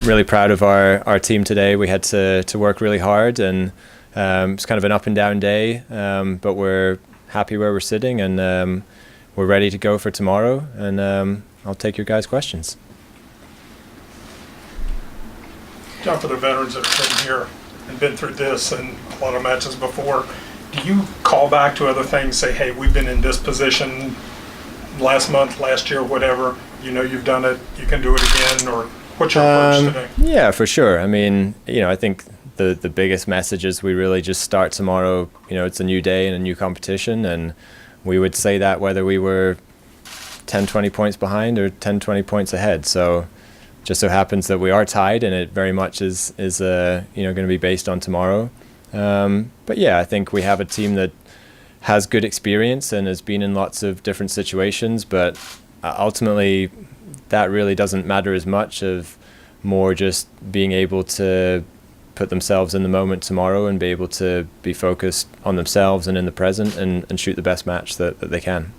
really proud of our team today. We had to work really hard, and it's kind of an up and down day, but we're happy where we're sitting, and we're ready to go for tomorrow, and I'll take your guys' questions. John, for the veterans that are sitting here and been through this and a lot of matches before, do you call back to other things, say, hey, we've been in this position last month, last year, whatever, you know you've done it, you can do it again, or what's your approach today? Yeah, for sure. I mean, I think the biggest message is we really just start tomorrow. It's a new day and a new competition, and we would say that whether we were 10, 20 points behind or 10, 20 points ahead. So just so happens that we are tied, and it very much is going to be based on tomorrow. But yeah, I think we have a team that has good experience and has been in lots of different situations, but ultimately that really doesn't matter as much, of more just being able to put themselves in the moment tomorrow and be able to be focused on themselves and in the present, and shoot the best match that they can.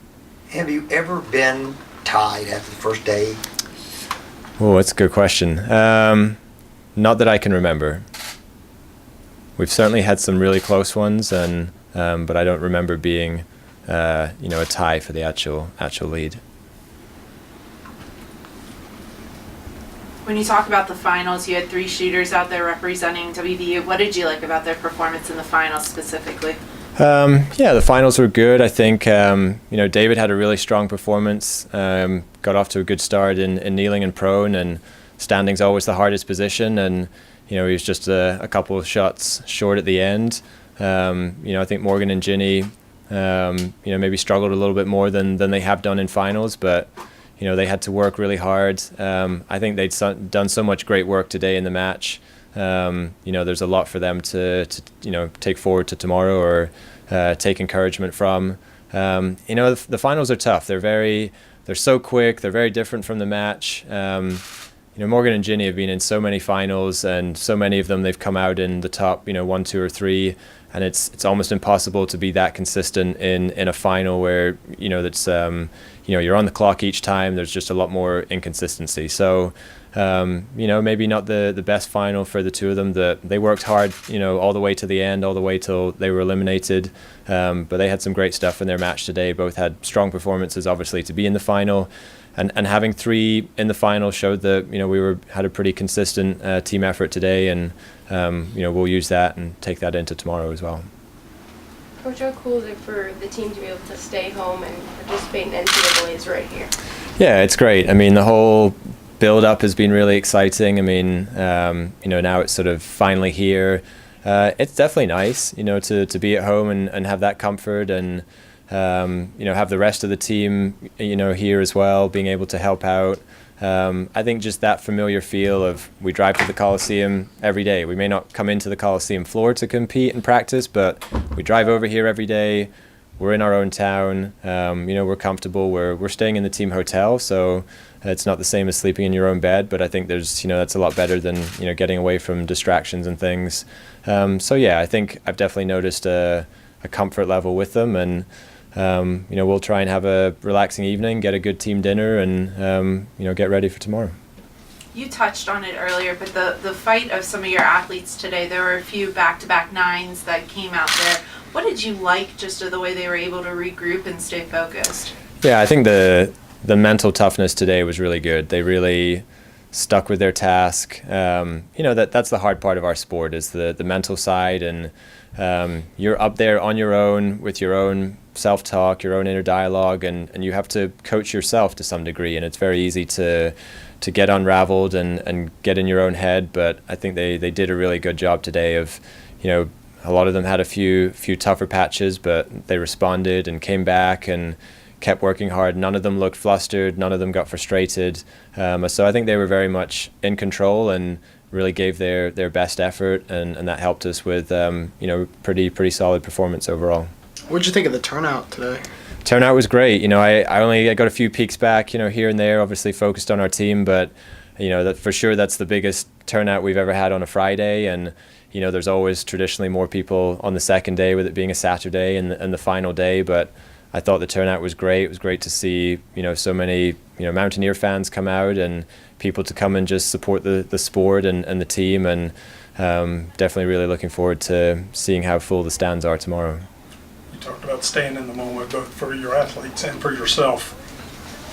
Have you ever been tied after the first day? Oh, that's a good question. Not that I can remember. We've certainly had some really close ones, and but I don't remember being a tie for the actual lead. When you talk about the finals, you had 3 shooters out there representing WVU. What did you like about their performance in the finals specifically? Yeah, the finals were good. I think David had a really strong performance. Got off to a good start in kneeling and prone, and standing's always the hardest position, and he was just a couple of shots short at the end. I think Morgan and Ginny maybe struggled a little bit more than they have done in finals, but they had to work really hard. I think they'd done so much great work today in the match. There's a lot for them to take forward to tomorrow, or take encouragement from. The finals are tough. They're so quick. They're very different from the match. Morgan and Ginny have been in so many finals, and so many of them they've come out in the top 1, 2, or 3, and it's almost impossible to be that consistent in a final where that's you're on the clock each time. There's just a lot more inconsistency. So maybe not the best final for the two of them. They worked hard all the way to the end, all the way till they were eliminated, but they had some great stuff in their match today. Both had strong performances, obviously, to be in the final. And having 3 in the final showed that we had a pretty consistent team effort today, and we'll use that and take that into tomorrow as well. Coach, how cool is it for the team to be able to stay home and participate in NCAAs right here? Yeah, it's great. I mean, the whole build-up has been really exciting. I mean, now it's sort of finally here. It's definitely nice, to be at home and have that comfort, and have the rest of the team, here as well, being able to help out. I think just that familiar feel of, we drive to the Coliseum every day. We may not come into the Coliseum floor to compete and practice, but we drive over here every day. We're in our own town. We're comfortable. We're staying in the team hotel, so it's not the same as sleeping in your own bed, but I think there's, that's a lot better than, getting away from distractions and things. So yeah, I think I've definitely noticed a comfort level with them, and we'll try and have a relaxing evening, get a good team dinner, and get ready for tomorrow. You touched on it earlier, but the fight of some of your athletes today, there were a few back-to-back 9s that came out there. What did you like just of the way they were able to regroup and stay focused? Yeah, I think the mental toughness today was really good. They really stuck with their task. That's the hard part of our sport, is the mental side, and you're up there on your own with your own self-talk, your own inner dialogue, and you have to coach yourself to some degree, and it's very easy to get unraveled and get in your own head. But I think they did a really good job today of, a lot of them had a few tougher patches, but they responded and came back and kept working hard. None of them looked flustered. None of them got frustrated. So I think they were very much in control and really gave their best effort, and that helped us with pretty solid performance overall. What did you think of the turnout today? Turnout was great. I got a few peeks back, here and there, obviously focused on our team, but that for sure that's the biggest turnout we've ever had on a Friday, and there's always traditionally more people on the second day, with it being a Saturday and the final day, but I thought the turnout was great. It was great to see, so many, Mountaineer fans come out and people to come and just support the sport and the team, and definitely really looking forward to seeing how full the stands are tomorrow. You talked about staying in the moment, both for your athletes and for yourself.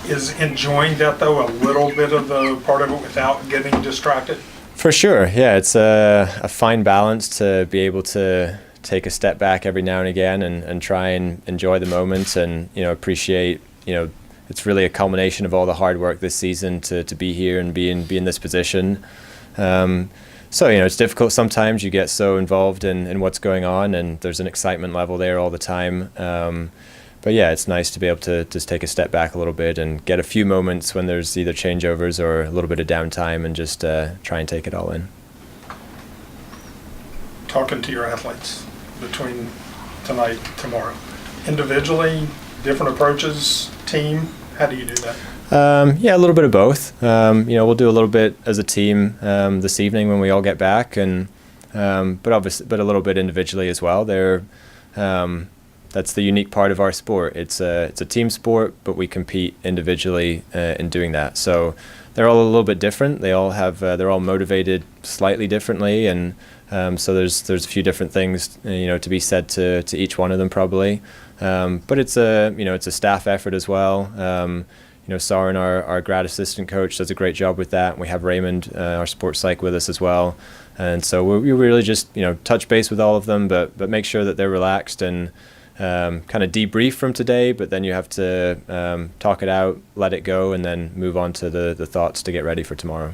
Is enjoying that, though, a little bit of the part of it without getting distracted? For sure, yeah. It's a fine balance to be able to take a step back every now and again and try and enjoy the moment and, appreciate, it's really a culmination of all the hard work this season to be here and be in this position. So, it's difficult sometimes. You get so involved in what's going on, and there's an excitement level there all the time. But yeah, it's nice to be able to just take a step back a little bit and get a few moments when there's either changeovers or a little bit of downtime and just try and take it all in. Talking to your athletes between tonight, tomorrow, individually, different approaches, team, how do you do that? Yeah, a little bit of both. We'll do a little bit as a team this evening when we all get back, and but a little bit individually as well. That's the unique part of our sport. It's a team sport, but we compete individually in doing that. So they're all a little bit different. They all have they're all motivated slightly differently, and so there's a few different things to be said to each one of them probably. But it's a staff effort as well. Soren, our grad assistant coach, does a great job with that. We have Raymond, our sports psych, with us as well. And so we really just touch base with all of them, but make sure that they're relaxed and kind of debrief from today, but then you have to talk it out, let it go, and then move on to the thoughts to get ready for tomorrow.